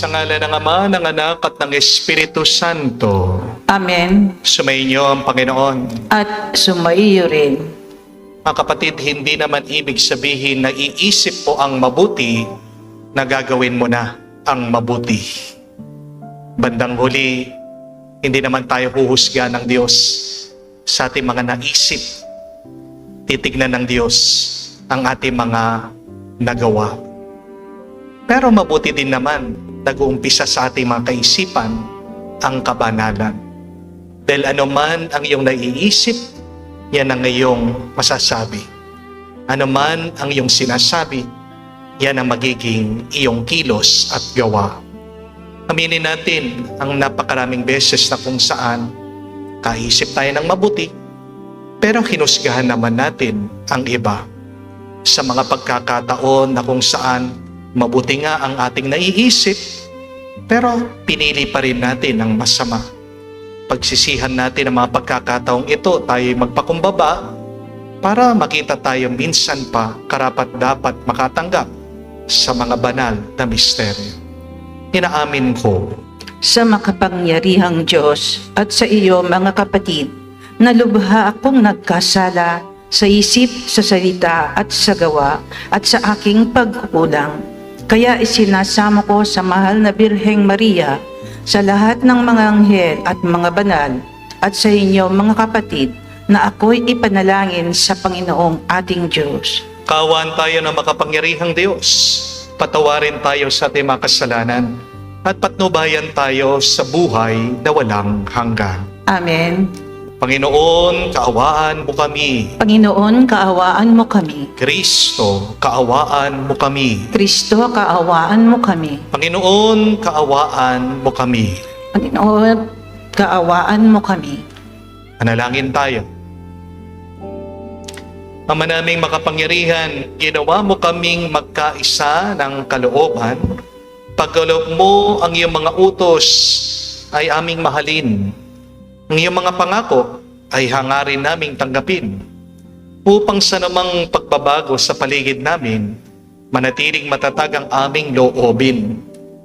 Sa ngalan ng Ama, ng Anak, at ng Espiritu Santo. Amen. Sumainyo ang Panginoon. At sumaiyo rin. Mga kapatid, hindi naman ibig sabihin na iisip mo ang mabuti na gagawin mo na ang mabuti. Bandang huli, hindi naman tayo huhusga ng Diyos sa ating mga naisip. Titignan ng Diyos ang ating mga nagawa. Pero mabuti din naman, nag-uumpisa sa ating mga kaisipan ang kabanalan. Dahil anuman ang iyong naiisip, yan ang iyong masasabi. Anuman ang iyong sinasabi, yan ang magiging iyong kilos at gawa. Aminin natin ang napakaraming beses na kung saan kaisip tayo ng mabuti, pero hinusgahan naman natin ang iba. Sa mga pagkakataon na kung saan mabuti nga ang ating naiisip, pero pinili pa rin natin ang masama. Pagsisihan natin ang mga pagkakataong ito, tayo'y magpakumbaba para makita tayo minsan pa karapat-dapat makatanggap sa mga banal na misteryo. Inaamin ko Sa makapangyarihang Diyos at sa iyo mga kapatid, na lubha akong nagkasala sa isip, sa salita at sa gawa at sa aking pagkukulang. Kaya isinasamo ko sa mahal na Birheng Maria, sa lahat ng mga anghel at mga banal, at sa inyo mga kapatid, na ako'y ipanalangin sa Panginoong ating Diyos. kaawaan tayo ng makapangyarihang Diyos. Patawarin tayo sa ating mga kasalanan at patnubayan tayo sa buhay na walang hanggan. Amen. Panginoon, kaawaan mo kami. Panginoon, kaawaan mo kami. Kristo, kaawaan mo kami. Kristo, kaawaan mo kami. Panginoon, kaawaan mo kami. Panginoon, kaawaan mo kami. Manalangin tayo. Ama naming makapangyarihan, ginawa mo kaming magkaisa ng kalooban. Pagkaloob mo ang iyong mga utos ay aming mahalin. Ang iyong mga pangako ay hangarin naming tanggapin upang sa namang pagbabago sa paligid namin, manatiling matatag ang aming loobin.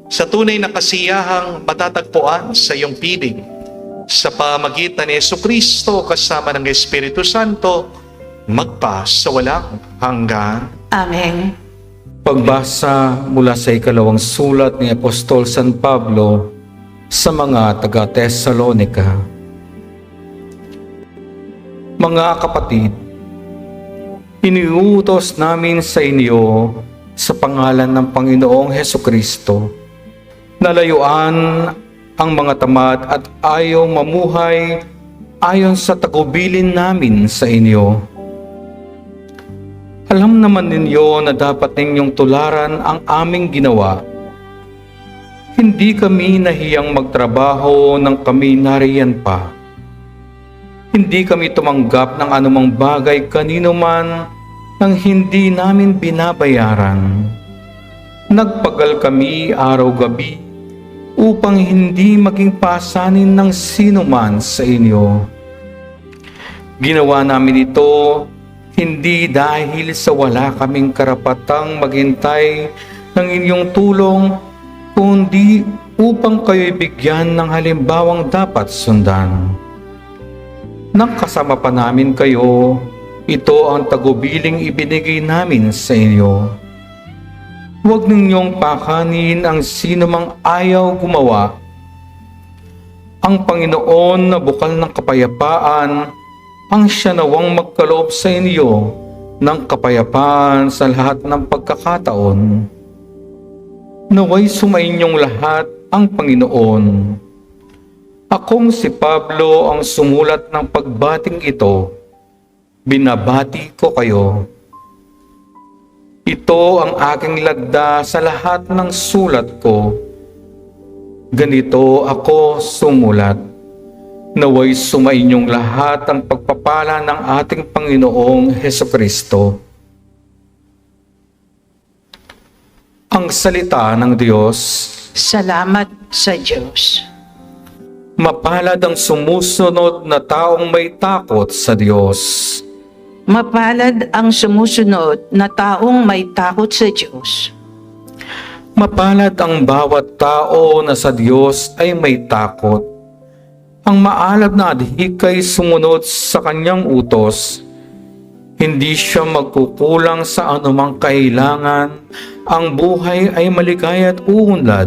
Sa tunay na kasiyahang matatagpuan sa iyong piling, sa pamagitan ni Jesucristo kasama ng Espiritu Santo, magpa sa walang hanggan. Amen. Pagbasa mula sa ikalawang sulat ni Apostol San Pablo sa mga taga-Tesalonika. Mga kapatid, iniuutos namin sa inyo sa pangalan ng Panginoong Hesukristo na layuan ang mga tamad at ayaw mamuhay ayon sa tagubilin namin sa inyo. Alam naman ninyo na dapat ninyong tularan ang aming ginawa. Hindi kami nahiyang magtrabaho nang kami nariyan pa. Hindi kami tumanggap ng anumang bagay kanino man nang hindi namin binabayaran. Nagpagal kami araw-gabi upang hindi maging pasanin ng sino man sa inyo. Ginawa namin ito hindi dahil sa wala kaming karapatang maghintay ng inyong tulong, kundi upang kayo'y bigyan ng halimbawang dapat sundan. Nang kasama pa namin kayo, ito ang tagubiling ibinigay namin sa inyo. Huwag ninyong pakanin ang sino mang ayaw gumawa. Ang Panginoon na bukal ng kapayapaan, ang siya nawang magkaloob sa inyo ng kapayapaan sa lahat ng pagkakataon. Naway sumainyong lahat ang Panginoon. Akong si Pablo ang sumulat ng pagbating ito. Binabati ko kayo. Ito ang aking lagda sa lahat ng sulat ko. Ganito ako sumulat. Naway sumainyong lahat ang pagpapala ng ating Panginoong Hesukristo. Ang salita ng Diyos. Salamat sa Diyos. Mapalad ang sumusunod na taong may takot sa Diyos. Mapalad ang sumusunod na taong may takot sa Diyos. Mapalad ang bawat tao na sa Diyos ay may takot. Ang maalab na adhikay sumunod sa kanyang utos. Hindi siya magkukulang sa anumang kailangan. Ang buhay ay maligaya at uunlad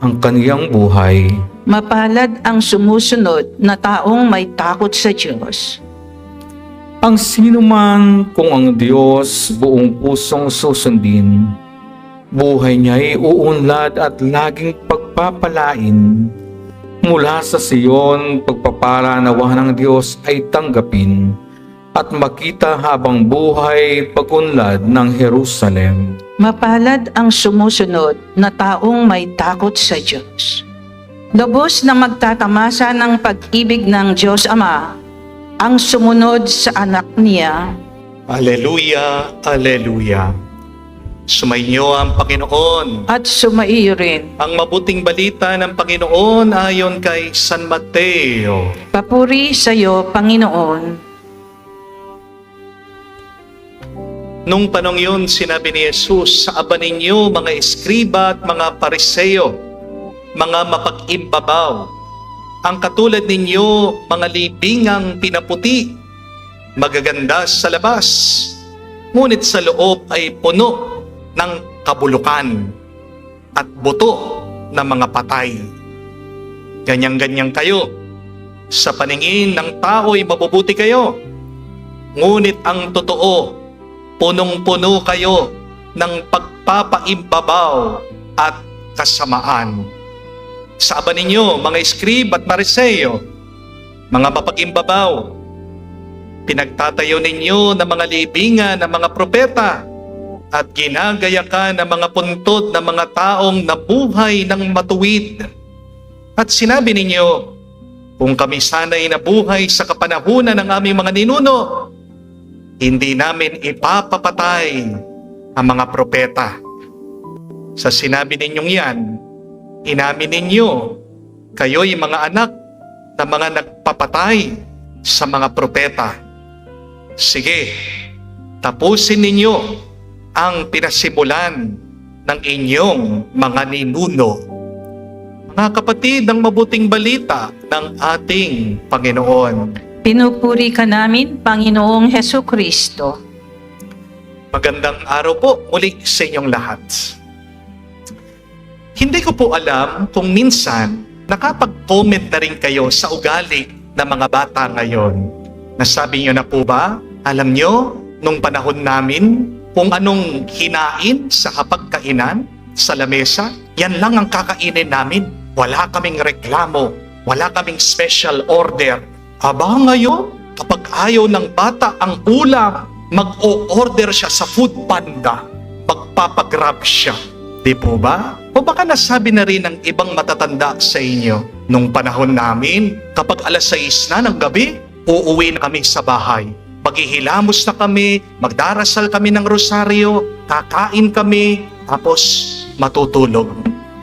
ang kaniyang buhay. Mapalad ang sumusunod na taong may takot sa Diyos. Ang sino man kung ang Diyos buong pusong susundin, buhay niya ay uunlad at laging pagpapalain. Mula sa Siyon, pagpapala nawa ng Diyos ay tanggapin at makita habang buhay pag-unlad ng Jerusalem. Mapalad ang sumusunod na taong may takot sa Diyos. Lubos na magtatamasa ng pag-ibig ng Diyos Ama ang sumunod sa anak niya. Alleluia, Alleluia. Sumainyo ang Panginoon. At sumaiyo rin. Ang mabuting balita ng Panginoon ayon kay San Mateo. Papuri sa iyo, Panginoon. Nung panong yun, sinabi ni Jesus, "Saaban ninyo mga eskriba at mga pariseyo, mga mapag-imbabaw. Ang katulad ninyo, mga libingang pinaputi, magaganda sa labas, ngunit sa loob ay puno ng kabulukan at buto ng mga patay. Ganyan-ganyan kayo. Sa paningin ng tao ay mabubuti kayo, ngunit ang totoo, punong-puno kayo ng pagpapaimbabaw at kasamaan. Saaban ninyo, mga eskrib at pariseyo, mga mapag-imbabaw, pinagtatayo ninyo ng mga libingan ng mga propeta at ginagayakan ng mga puntod ng mga taong nabuhay ng matuwid. At sinabi ninyo, kung kami sana'y nabuhay sa kapanahunan ng aming mga ninuno, hindi namin ipapapatay ang mga propeta. Sa sinabi ninyong yan, inamin ninyo, kayo'y mga anak na mga nagpapatay sa mga propeta. Sige, tapusin ninyo ang pinasimulan ng inyong mga ninuno." Mga kapatid, ang mabuting balita ng ating Panginoon. Pinupuri ka namin, Panginoong Hesukristo. Magandang araw po muli sa inyong lahat. Hindi ko po alam kung minsan nakapag-comment na rin kayo sa ugali ng mga bata ngayon. Nasabi niyo na po ba? Alam niyo, nung panahon namin, kung anong hinain sa hapagkainan sa lamesa, yan lang ang kakainin namin. Wala kaming reklamo, wala kaming special order. Aba ngayon, kapag ayaw ng bata ang ulam, mag-o-order siya sa Food Panda, magpapagrab siya. Di po ba? O baka nasabi na rin ng ibang matatanda sa inyo, nung panahon namin, kapag alas 6 na ng gabi, uuwi na kami sa bahay. Maghihilamos na kami, magdarasal kami ng rosaryo, kakain kami, tapos matutulog.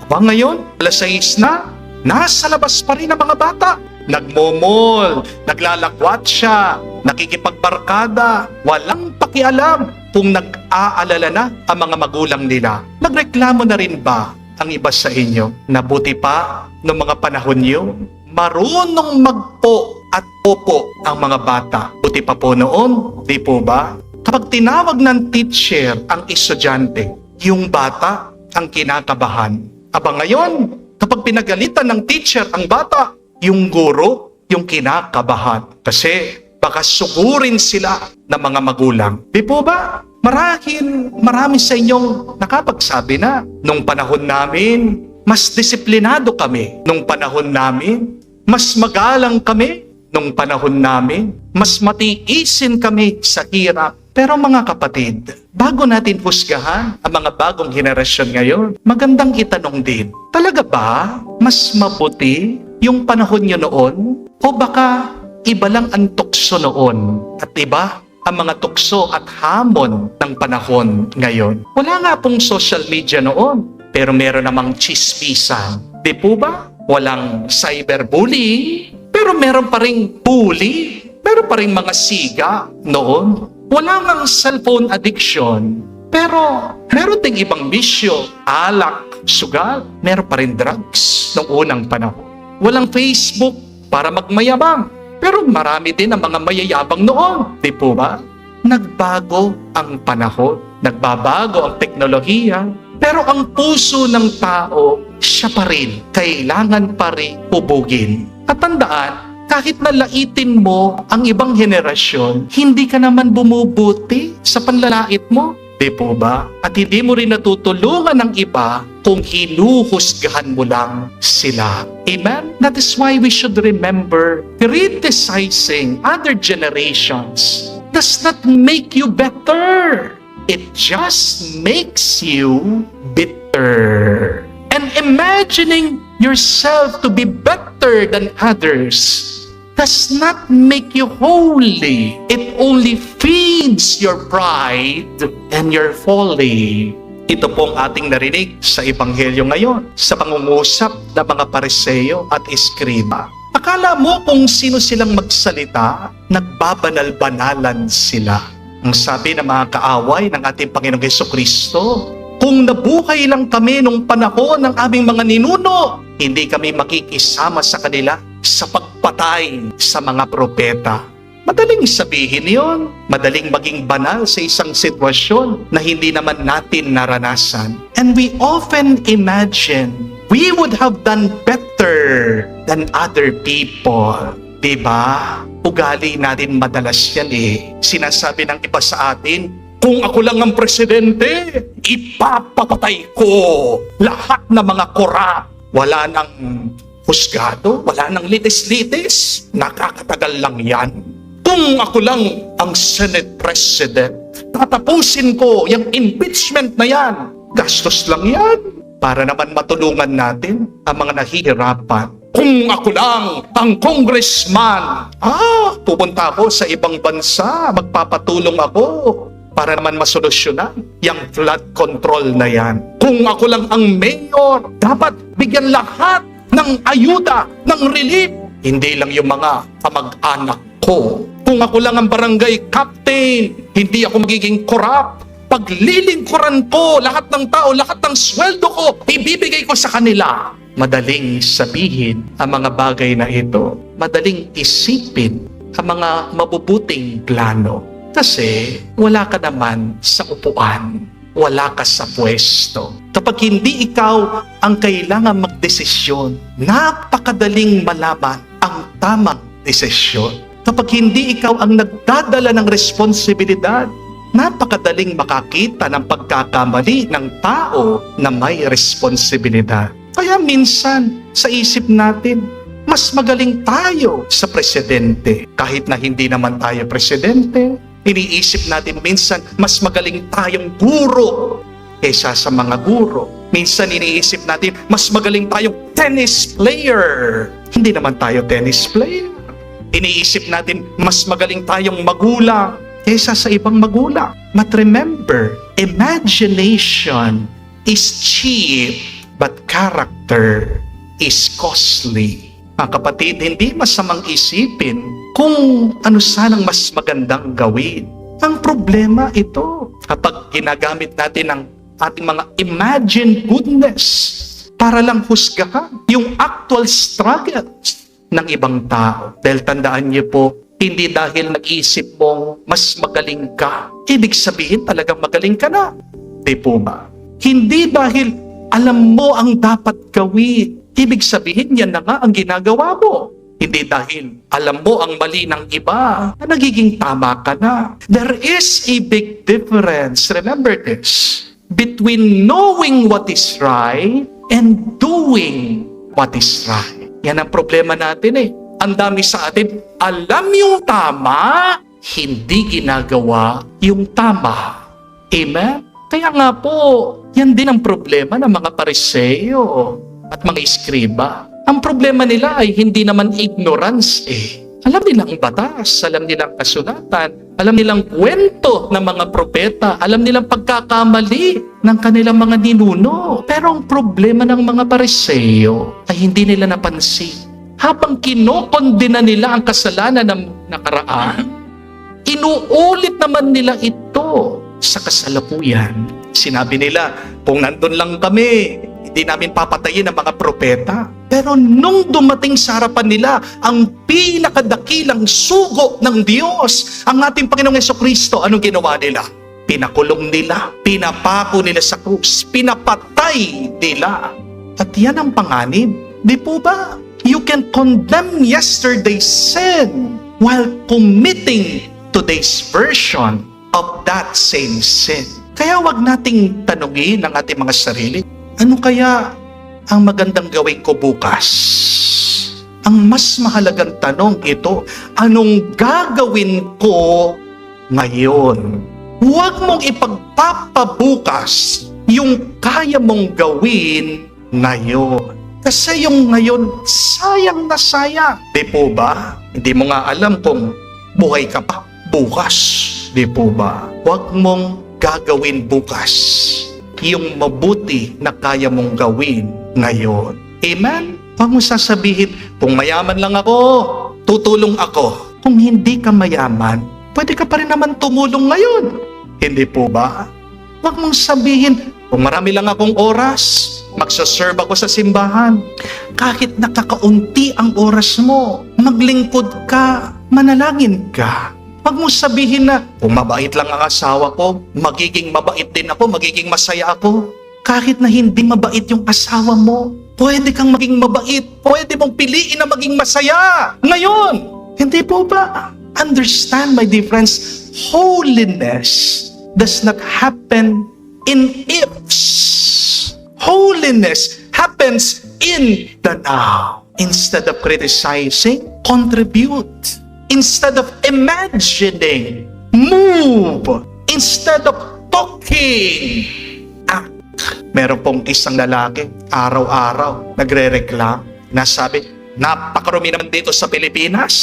Aba ngayon, alas 6 na, nasa labas pa rin ang mga bata. Nagmomol, naglalakwat siya, nakikipagbarkada, walang pakialam kung nag-aalala na ang mga magulang nila. Nagreklamo na rin ba ang iba sa inyo? Nabuti pa noong mga panahon niyo, marunong magpo at opo ang mga bata. Buti pa po noon, di po ba? Kapag tinawag ng teacher ang estudyante, yung bata ang kinakabahan. Aba ngayon, kapag pinagalitan ng teacher ang bata, yung guro yung kinakabahan. Kasi baka sugurin sila ng mga magulang. Di po ba? Marami sa inyong nakapagsabi na, nung panahon namin, mas disiplinado kami. Nung panahon namin, mas magalang kami. Nung panahon namin, mas matiisin kami sa hirap. Pero mga kapatid, bago natin husgahan ang mga bagong henerasyon ngayon, magandang itanong din, talaga ba mas mabuti yung panahon nyo noon? O baka iba lang ang tukso noon at iba ang mga tukso at hamon ng panahon ngayon? Wala nga pong social media noon, pero meron namang chismisan. Di po ba? Walang cyberbullying, pero meron pa ring bully, meron pa ring mga siga noon. Wala ngang cellphone addiction, pero meron ding ibang bisyo, alak, sugal, meron pa rin drugs noong unang panahon. Walang Facebook para magmayabang. Pero marami din ang mga mayayabang noon. Di po ba? Nagbago ang panahon. Nagbabago ang teknolohiya. Pero ang puso ng tao, siya pa rin. Kailangan pa rin hubugin. At tandaan, kahit nalaitin mo ang ibang henerasyon, hindi ka naman bumubuti sa panlalait mo. Di po ba? At hindi mo rin natutulungan ng iba kung hinuhusgahan mo lang sila. Amen? That is why we should remember criticizing other generations does not make you better. It just makes you bitter. And imagining yourself to be better than others does not make you holy. It only feeds your pride and your folly. Ito pong ating narinig sa Ebanghelyo ngayon, sa pangungusap ng mga Pariseo at Eskriba. Akala mo kung sino silang magsalita, nagbabanal-banalan sila. Ang sabi ng mga kaaway ng ating Panginoong Hesukristo, kung nabuhay lang kami nung panahon ng aming mga ninuno, hindi kami makikisama sa kanila sa pagpatay sa mga propeta. Madaling sabihin yon, madaling maging banal sa isang sitwasyon na hindi naman natin naranasan. And we often imagine we would have done better than other people. Diba? Ugali natin madalas yan eh. Sinasabi ng iba sa atin, kung ako lang ang presidente, ipapapatay ko lahat ng mga korap. Wala nang husgado, wala nang litis-litis. Nakakatagal lang yan. Kung ako lang ang Senate President, tatapusin ko yung impeachment na yan. Gastos lang yan. Para naman matulungan natin ang mga nahihirapan. Kung ako lang ang congressman, pupunta ako sa ibang bansa, magpapatulong ako para naman masolusyonan yung flood control na yan. Kung ako lang ang mayor, dapat bigyan lahat ng ayuda, ng relief. Hindi lang yung mga kamag-anak ko. Kung ako lang ang barangay captain, hindi ako magiging corrupt. Paglilingkuran ko lahat ng tao, lahat ng sweldo ko, ibibigay ko sa kanila. Madaling sabihin ang mga bagay na ito. Madaling isipin ang mga mabubuting plano. Kasi wala ka naman sa upuan. Wala ka sa pwesto. Kapag hindi ikaw ang kailangan magdesisyon, napakadaling malaman ang tamang desisyon. Kapag hindi ikaw ang nagdadala ng responsibilidad, napakadaling makakita ng pagkakamali ng tao na may responsibilidad. Kaya minsan, sa isip natin, mas magaling tayo sa presidente. Kahit na hindi naman tayo presidente, iniisip natin minsan, mas magaling tayong guro kaysa sa mga guro. Minsan iniisip natin, mas magaling tayong tennis player. Hindi naman tayo tennis player. Iniisip natin, mas magaling tayong magulang kaysa sa ibang magulang. But remember, imagination is cheap, but character is costly. Mga kapatid, hindi masamang isipin kung ano sanang mas magandang gawin. Ang problema ito, kapag ginagamit natin ang ating mga imagined goodness para lang husgahan yung actual struggles ng ibang tao. Dahil tandaan niyo po, hindi dahil nag-isip mong mas magaling ka, ibig sabihin talagang magaling ka na. Di po ba? Hindi dahil alam mo ang dapat gawin, ibig sabihin yan na nga ang ginagawa mo. Hindi dahil alam mo ang mali ng iba na nagiging tama ka na. There is a big difference, remember this, between knowing what is right and doing what is right. Yan ang problema natin eh. Ang dami sa atin, alam yung tama, hindi ginagawa yung tama. Amen? Kaya nga po, yan din ang problema ng mga Pariseo at mga Eskriba. Ang problema nila ay hindi naman ignorance eh. Alam nilang batas, alam nilang kasulatan, alam nilang kwento ng mga propeta, alam nilang pagkakamali ng kanilang mga ninuno. Pero ang problema ng mga Pariseo ay hindi nila napansin. Habang kinokondena nila ang kasalanan ng nakaraan, inuulit naman nila ito sa kasalukuyan. Sinabi nila, kung nandun lang kami, hindi namin papatayin ang mga propeta. Pero nung dumating sa harapan nila, ang pinakadakilang sugo ng Diyos, ang ating Panginoong Jesucristo, anong ginawa nila? Pinakulong nila, pinapako nila sa krus, pinapatay nila. At yan ang panganib. Di po ba? You can condemn yesterday's sin while committing today's version of that same sin. Kaya wag nating tanungin ang ating mga sarili, ano kaya ang magandang gawin ko bukas? Ang mas mahalagang tanong ito, anong gagawin ko ngayon? Huwag mong ipagpapabukas yung kaya mong gawin ngayon. Kasi yung ngayon, sayang na sayang. Di po ba? Hindi mo nga alam kung buhay ka pa bukas. Di po ba? Huwag mong gagawin bukas yung mabuti na kaya mong gawin ngayon. Amen? Huwag mo sasabihin, kung mayaman lang ako, tutulong ako. Kung hindi ka mayaman, pwede ka pa rin naman tumulong ngayon. Hindi po ba? Huwag mong sabihin, kung marami lang akong oras, magsaserve ako sa simbahan. Kahit nakakaunti ang oras mo, maglingkod ka, manalangin ka. Huwag mong sabihin na, kung mabait lang ang asawa ko, magiging mabait din ako, magiging masaya ako. Kahit na hindi mabait yung asawa mo, pwede kang maging mabait, pwede mong piliin na maging masaya. Ngayon, hindi po ba? Understand, my dear friends, holiness does not happen in ifs. Holiness happens in the now. Instead of criticizing, contribute. Instead of imagining, move. Instead of talking, act. Meron pong isang lalaki, araw-araw, nagre-reklam, nasabi, napakarumi naman dito sa Pilipinas.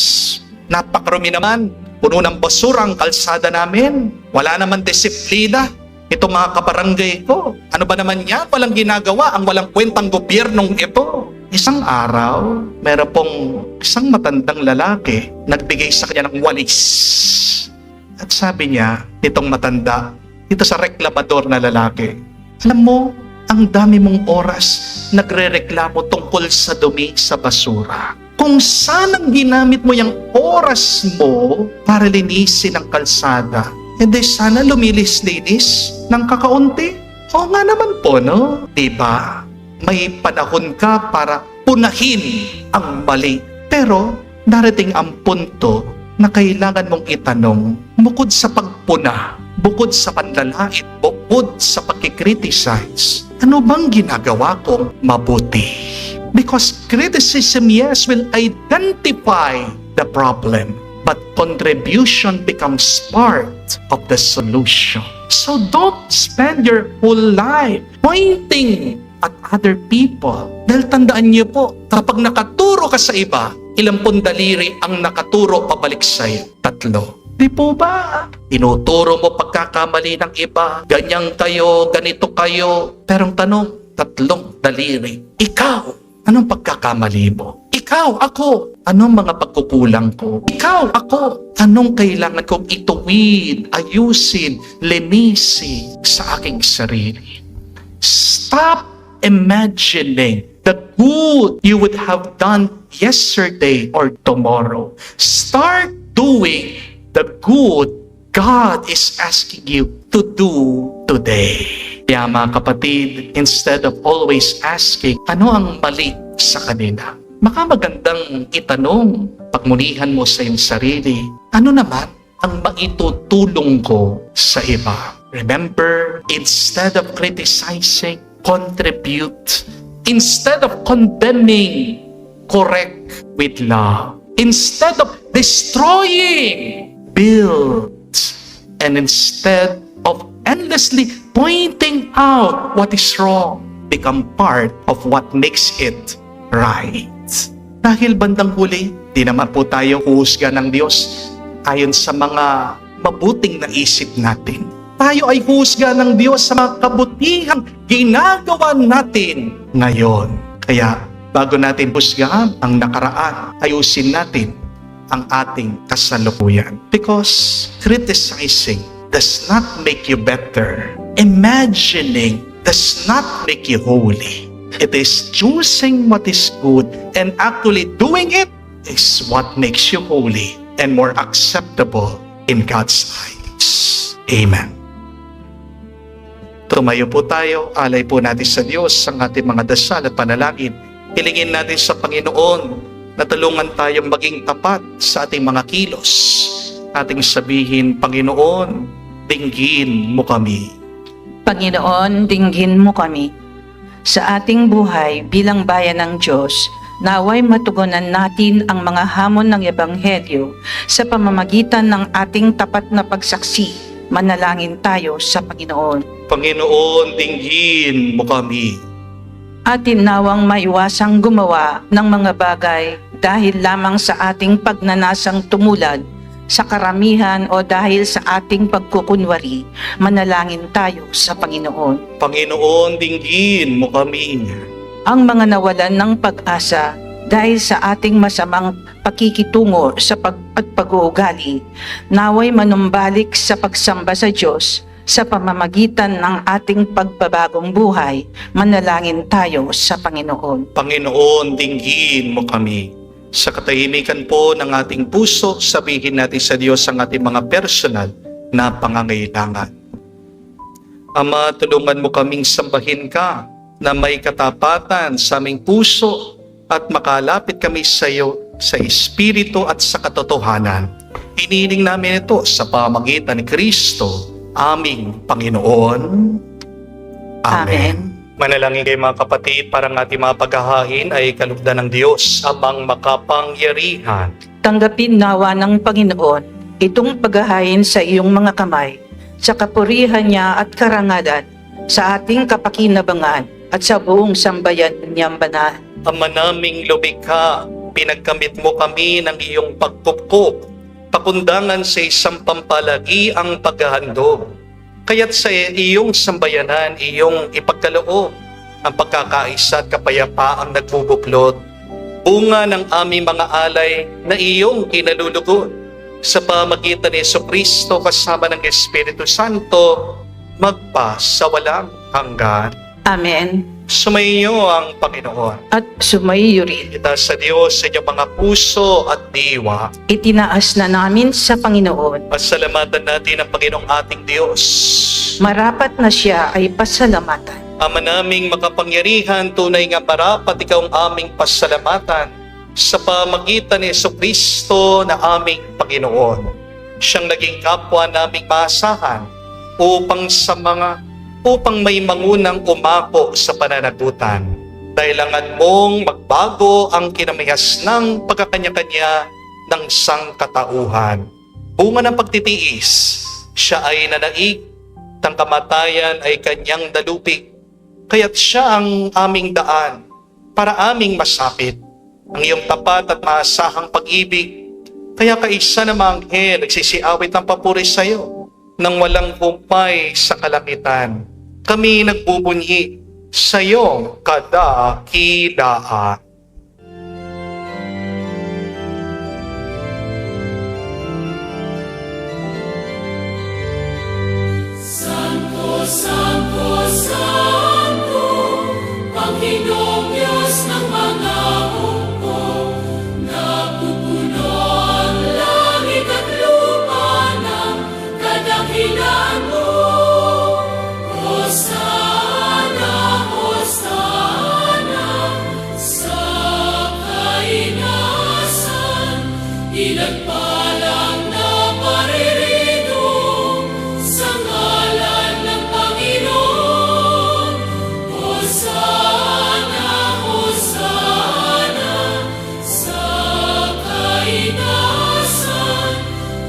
Napakarumi naman, puno ng basura ang kalsada namin. Wala naman disiplina. Ito mga kabarangay ko. Ano ba naman yan? Walang ginagawa, ang walang kwentang gobyernong ito. Isang araw, meron pong isang matandang lalaki nagbigay sa kanya ng walis. At sabi niya, itong matanda, ito sa reklamador na lalaki, alam mo, ang dami mong oras nagre-reklamo tungkol sa dumi sa basura. Kung sanang ginamit mo yung oras mo para linisin ang kalsada, hindi sana lumilis-linis ng kakaunti. Oo nga naman po, no? Diba? May panahon ka para punahin ang mali. Pero darating ang punto na kailangan mong itanong, bukod sa pagpuna, bukod sa panlalait, bukod sa pagkikriticize, ano bang ginagawa kong mabuti? Because criticism, yes, will identify the problem. But contribution becomes part of the solution. So don't spend your whole life pointing at other people. Dahil tandaan niyo po, kapag nakaturo ka sa iba, ilang pong daliri ang nakaturo pabalik sa'yo? 3. Di po ba? Tinuturo mo pagkakamali ng iba. Ganyan kayo, ganito kayo. Pero ang tanong, 3 daliri. Ikaw, anong pagkakamali mo? Ikaw, ako, anong mga pagkukulang ko? Ikaw, ako, anong kailangan kong ituwid, ayusin, linisin sa aking sarili? Stop imagining the good you would have done yesterday or tomorrow. Start doing the good God is asking you to do today. Kaya mga kapatid, instead of always asking, ano ang mali sa kanila? Baka magandang itanong, pagmunihan mo sa iyong sarili, ano naman ang maitutulong ko sa iba? Remember, instead of criticizing, contribute. Instead of condemning, correct with love. Instead of destroying, build. And instead of endlessly pointing out what is wrong, become part of what makes it right. Dahil bandang huli, di naman po tayo huhusga ng Diyos ayon sa mga mabuting naisip natin. Tayo ay huhusga ng Diyos sa mga kabutihang ginagawa natin ngayon. Kaya bago natin husgahan ang nakaraan, ayusin natin ang ating kasalukuyan. Because criticizing does not make you better. imagining does not make you holy. It is choosing what is good and actually doing it is what makes you holy and more acceptable in God's eyes. Amen. Tumayo po tayo, alay po natin sa Diyos ang ating mga dasal at panalangin. Hilingin natin sa Panginoon na tulungan tayong maging tapat sa ating mga kilos. Ating sabihin, Panginoon, dinggin mo kami. Panginoon, dinggin mo kami. Sa ating buhay bilang bayan ng Diyos, naway matugunan natin ang mga hamon ng Ebanghelyo sa pamamagitan ng ating tapat na pagsaksi. Manalangin tayo sa Panginoon. Panginoon, dinggin mo kami. Atin nawang maiwasang gumawa ng mga bagay dahil lamang sa ating pagnanasang tumulad sa karamihan o dahil sa ating pagkukunwari. Manalangin tayo sa Panginoon. Panginoon, dinggin mo kami. Ang mga nawalan ng pag-asa dahil sa ating masamang pakikitungo sa pag-uugali, naway manumbalik sa pagsamba sa Diyos sa pamamagitan ng ating pagbabagong buhay. Manalangin tayo sa Panginoon. Panginoon, dinggin mo kami. Sa katahimikan po ng ating puso, sabihin natin sa Diyos ang ating mga personal na pangangailangan. Ama, tulungan mo kaming sambahin ka na may katapatan sa aming puso at makalapit kami sa iyo sa Espiritu at sa katotohanan. Hinihiling namin ito sa pamamagitan ni Kristo, aming Panginoon. Amen. Manalangin kayo mga kapatid para ang ating mga paghahain ay kalugdan ng Diyos, Amang makapangyarihan. Tanggapin nawa ng Panginoon itong paghahain sa iyong mga kamay, sa kapurihan niya at karangalan, sa ating kapakinabangan at sa buong sambayan niyang banal. Ama naming lumikha, pinagkamit mo kami ng iyong pagpupkup, pakundangan sa isang pampalagi ang paghahandog. Kaya't sa iyong sambayanan, iyong ipagkaloob ang pagkakaisa at kapayapaang nagbubuklod, bunga ng aming mga alay na iyong kinalulugod. Sa pamagitan ni Jesucristo kasama ng Espiritu Santo, magpa sa walang hanggan. Amen. Sumainyo ang Panginoon. At sumaiyo rin. Itaas sa Diyos sa inyong mga puso at diwa. Itinaas na namin sa Panginoon. Pasalamatan natin ang Panginoong ating Diyos. Marapat na siya ay pasalamatan. Ama naming makapangyarihan, tunay nga marapat ikaw ang aming pasalamatan sa pamagitan ni Jesucristo na aming Panginoon. Siyang naging kapwa naming maasahan upang may mangunang umako sa pananagutan. Dahilangan mong magbago ang kinamihas ng pagkakanya-kanya ng sangkatauhan. Bunga ng pagtitiis, siya ay nanaig, ang kamatayan ay kanyang dalupig. Kaya't siya ang aming daan para aming masapit ang iyong tapat at maasahang pag-ibig. Kaya kaisa na mga anghel nagsisiawit ng papuri sa iyo nang walang humpay sa kalangitan. Kami nagbubunyi sa iyong kadakilaan. Santo, Santo, Santo, Panginoong Diyos ng mga hukbo, napupuno ang langit at lupa ng kadakilaan mo. Hosana, Hosana, sa kainasan, ilagpalang na paririto sa ngalan ng Panginoon. Hosana, Hosana, sa kainasan.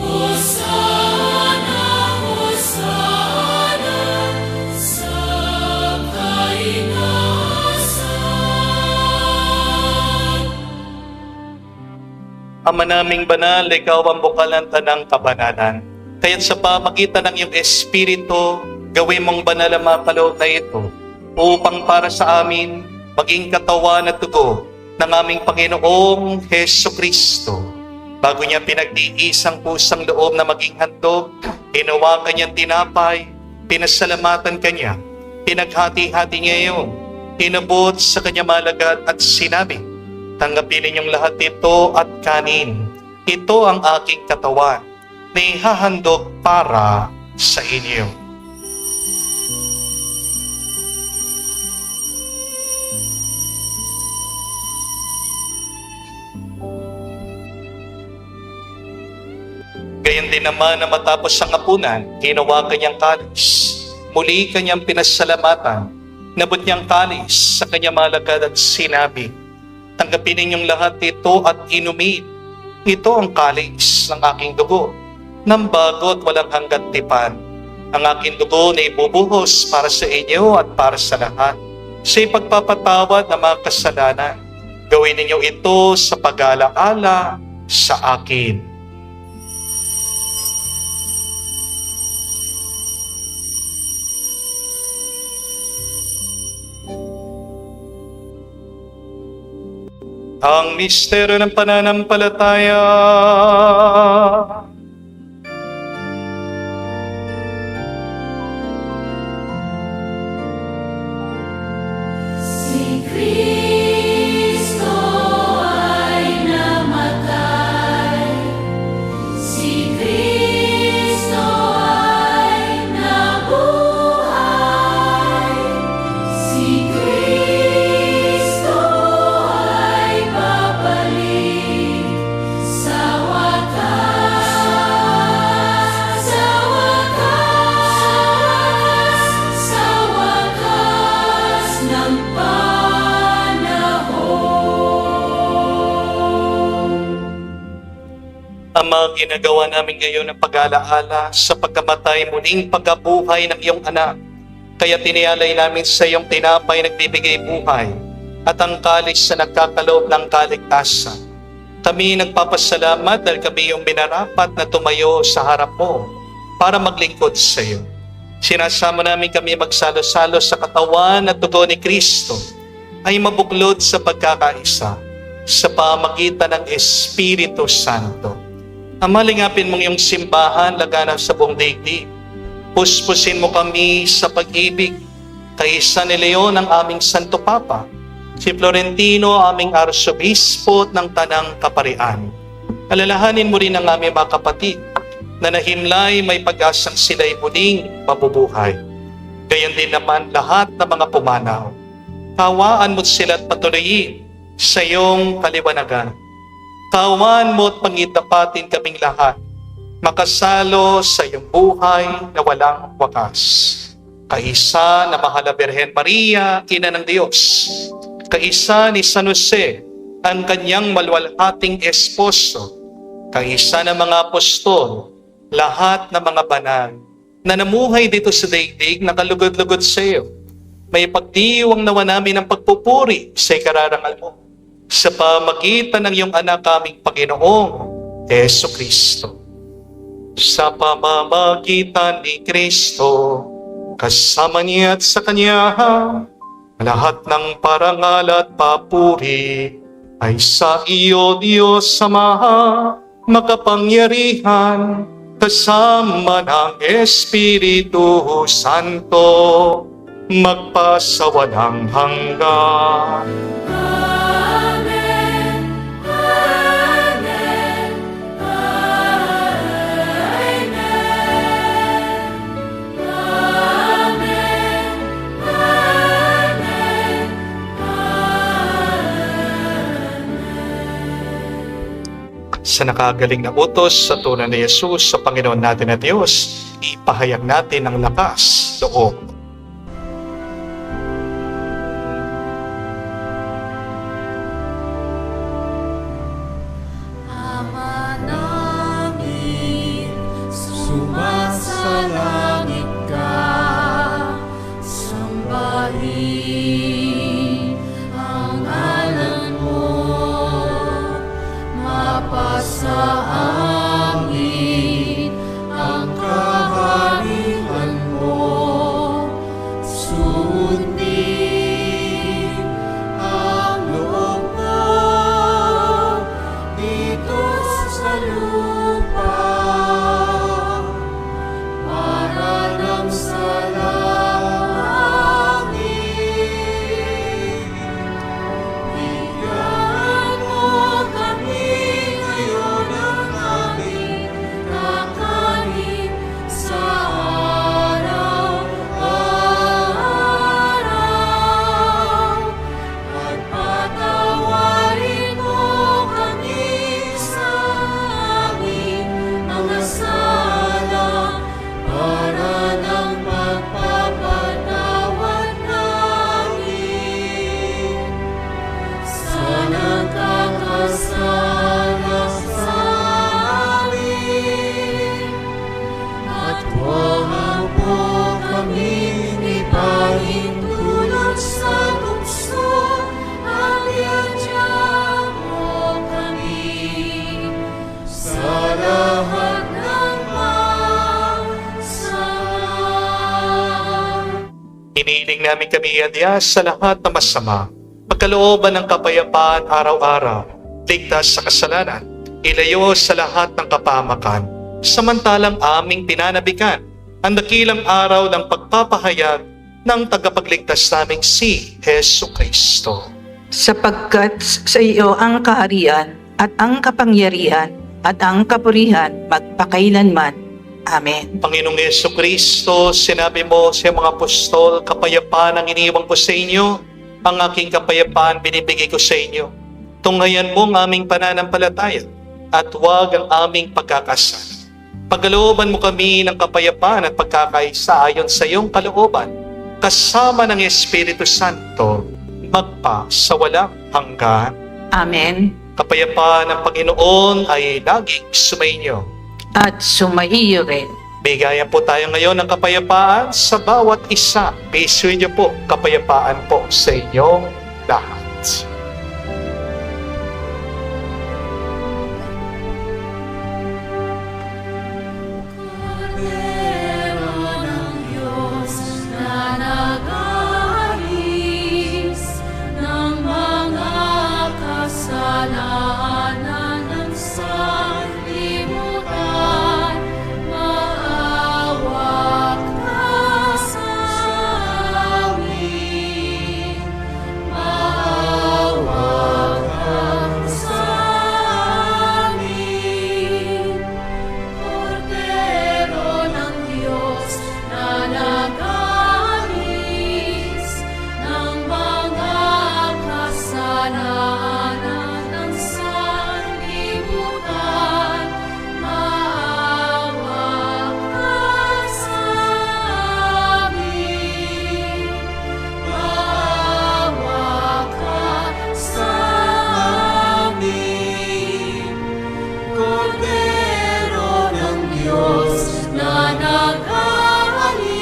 Hosana, Hosana, sa kainasan. Ama naming banal, ikaw ang bukal ng tanang kabanalan. Kaya't sa pamagitan ng iyong Espiritu, gawin mong banal ang mga kaloob na ito upang para sa amin maging katawan at dugo ng aming Panginoong Jesucristo. Bago niya pinagtiis ang pusang loob na maging handog, hinawakan niyang tinapay, Pinasalamatan kanya, pinaghati-hati niya iyon, inabot sa kanya malagad at sinabi, tanggapin ninyong lahat ito at kanin. Ito ang aking katawan na ihahandog para sa inyo. Gayon din naman na matapos ang hapunan, ginawa kanyang kalis. Muli kanyang pinasalamatan, nabot niyang kalis sa kanyang malagad at sinabi, tanggapin ninyong lahat ito at inumin. Ito ang kalis ng aking dugo, ng bago at walang hanggang tipan. Ang aking dugo na ibubuhos para sa inyo at para sa lahat, sa ipagpapatawad ng mga kasalanan. Gawin ninyo ito sa pag-alaala sa akin. Ang misteryo ng pananampalataya. Si Kristo ay namatay, si Kristo ay nabuhay, si Kristo ay babalik sa wakas, sa wakas ng Ama, ginagawa namin ngayon ang pag-alaala sa pagkamatay muling pagkabuhay ng iyong anak. Kaya tinialay namin sa iyong tinapay nagbibigay buhay at ang kalis na nagkakaloob ng kaligtasan. Kami nagpapasalamat dahil kami yung minarapat na tumayo sa harap mo para maglingkod sa iyo. Sinasama namin kami magsalo-salo sa katawan at dugo ni Kristo ay mabuklod sa pagkakaisa sa pamagitan ng Espiritu Santo. Ama, lingapin mong iyong simbahan laganap sa buong daigdig. Puspusin mo kami sa pag-ibig kay San Leon ang aming Santo Papa, si Florentino aming Arsobispo ng Tanang Kaparian. Alalahanin mo rin ang aming mga kapatid na nahimlay may pag-asang sila'y muling mabubuhay. Gayon din naman lahat ng mga pumanaw. Kawaan mo sila at patuloyin sa iyong kaliwanagan. Kawaan mo at pangitapatin kaming lahat, makasalo sa iyong buhay na walang wakas. Kaisa na mahal na Birhen Maria, Ina ng Diyos. Kaisa ni San Jose, ang kanyang malwalhating esposo. Kaisa ng mga apostol, lahat ng mga banal na namuhay dito sa daigdig na kalugod-lugod sa iyo. May pagdiwang nawa namin ng pagpupuri sa ikararangal mo sa pamagitan ng iyong anak kaming Panginoong Jesucristo. Sa pamamagitan ni Kristo, kasama niya at sa Kanya, lahat ng parangal at papuri ay sa iyo, Diyos Ama, makapangyarihan, kasama ng Espiritu Santo, magpasawalang hanggan. Amen, Amen, Amen, Amen, Amen, Sa nakagaling na utos sa tunay na Yesus sa Panginoon natin na Diyos, ipahayag natin ang lakas, loob. Ama namin, sumasalangit ka, sambahin ang ngalan mo, mapasa amin ang kaharian mo, Hinihiling namin kami adya sa lahat na masama, pagkalooban ng kapayapaan araw-araw, ligtas sa kasalanan, ilayo sa lahat ng kapamakan, samantalang aming pinanabikan ang dakilang araw ng pagpapahayag ng tagapagligtas naming si Hesu Kristo. Sapagkat sa iyo ang kaharian at ang kapangyarihan at ang kapurihan magpakailanman. Amen. Panginoong Hesu Kristo, sinabi mo sa mga apostol, kapayapaan ang iniiwan ko sa inyo, ang aking kapayapaan binibigay ko sa inyo. Tunghayan mo ang aming pananampalataya at huwag ang aming pagkakasala. Pagkalooban mo kami ng kapayapaan at pagkakaisa ayon sa iyong kalooban, kasama ng Espiritu Santo, magpa sa walang hanggan. Amen. Kapayapaan ng Panginoon ay laging sumainyo. At sumaiyo rin. Bigayan po tayo ngayon ng kapayapaan sa bawat isa. Pisuin niyo po, kapayapaan po sa inyong lahat. Cordero ng Diyos na nag-aalis ng mga kasalanan ng sanlibutan, maawa ka sa amin. Maawa ka sa amin. Cordero ng Diyos na nag-aalis ng mga kasalanan ng sanlibutan, maawa ka sa amin. Maawa ka sa amin. Cordero ng Diyos na nag-aalis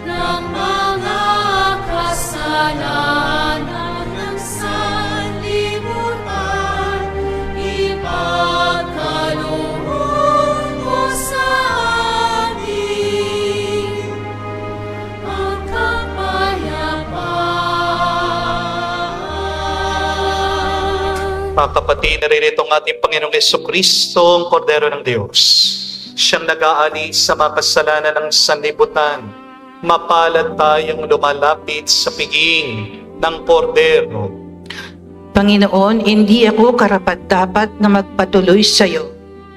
ng mga kasalanan ng sanlibutan, ipagkaloob mo sa amin ang kapayapaan. Mga kapatid, naririto ang ating Panginoong Jesucristo, ang Kordero ng Diyos. Siyang nag-aalis sa mga kasalanan ng sanlibutan. Mapalad tayong lumalapit sa piging ng Kordero. Panginoon, hindi ako karapat-dapat na magpatuloy sa iyo.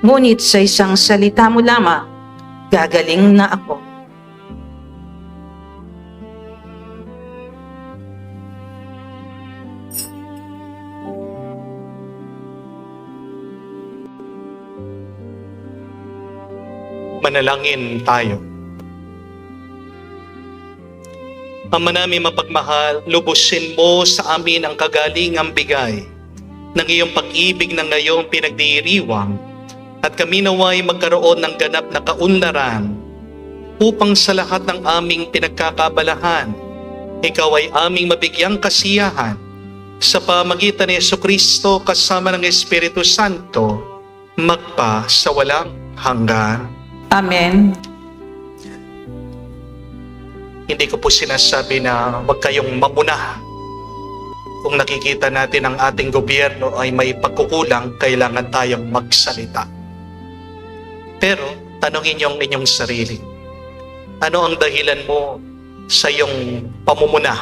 Ngunit sa isang salita mo lamang, gagaling na ako. Manalangin tayo. Ama namin mapagmahal, lubusin mo sa amin ang kagalingang bigay ng iyong pag-ibig na ngayong pinagdiriwang at kami naway magkaroon ng ganap na kaunlaran upang sa lahat ng aming pinagkakabalahan, ikaw ay aming mabigyang kasiyahan sa pamagitan ni Jesucristo kasama ng Espiritu Santo magpa sa walang hanggan. Amen. Hindi ko po sinasabi na huwag kayong mamuna. Kung nakikita natin ang ating gobyerno ay may pagkukulang, kailangan tayong magsalita. Pero tanungin niyo ang inyong sarili. Ano ang dahilan mo sa iyong pamumuna?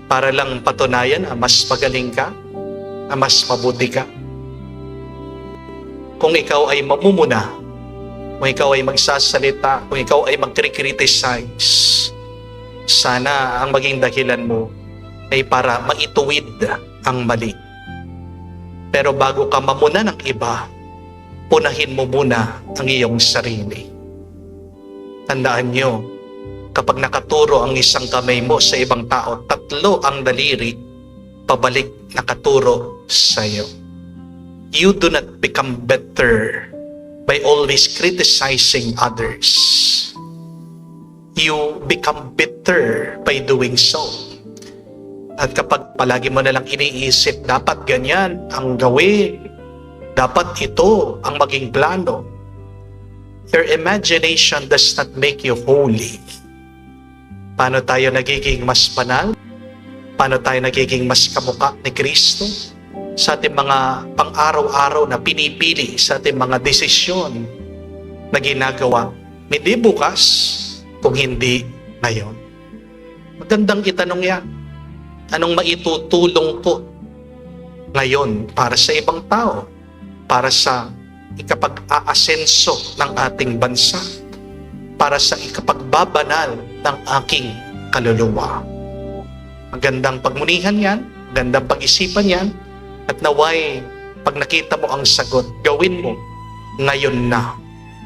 Para lang patunayan na mas magaling ka, na mas mabuti ka? Kung ikaw ay mamumuna, kung ikaw ay magsasalita, kung ikaw ay mag-criticize, sana ang maging dahilan mo ay para maituwid ang mali. Pero bago ka mamuna ng iba, punahin mo muna ang iyong sarili. Tandaan nyo, kapag nakaturo ang isang kamay mo sa ibang tao, 3 ang daliri, pabalik nakaturo sa iyo. You do not become better by always criticizing others. You become bitter by doing so. At kapag palagi mo nalang iniisip, dapat ganyan ang gawin, dapat ito ang maging plano, your imagination does not make you holy. Paano tayo nagiging mas banal? Paano tayo nagiging mas kamukha ni Kristo? Sa ating mga pang-araw-araw na pinipili, sa ating mga desisyon na ginagawa, hindi bukas kung hindi ngayon. Magandang itanong yan. Anong maitutulong ko ngayon para sa ibang tao? Para sa ikapag-aasenso ng ating bansa? Para sa ikapagbabanal ng aking kaluluwa? Magandang pagmunihan yan, magandang pag-isipan yan, at naway, pag nakita mo ang sagot, gawin mo ngayon na,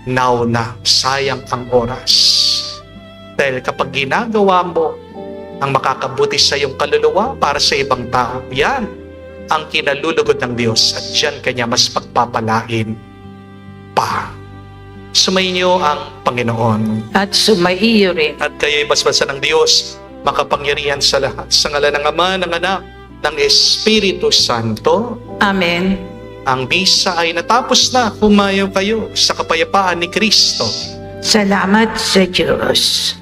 now na, sayang ang oras. Dahil kapag ginagawa mo ang makakabuti sa iyong kaluluwa para sa ibang tao, yan ang kinalulugod ng Diyos at diyan kanya mas pagpapalain pa. Sumainyo ang Panginoon. At sumaiyo rin. At kayo'y basbasan ng Diyos, makapangyarihan sa lahat. Sa ngalan ng Ama, ng Anak, ng Espiritu Santo. Amen. Ang misa ay natapos na. Humayo kayo sa kapayapaan ni Kristo. Salamat sa Diyos.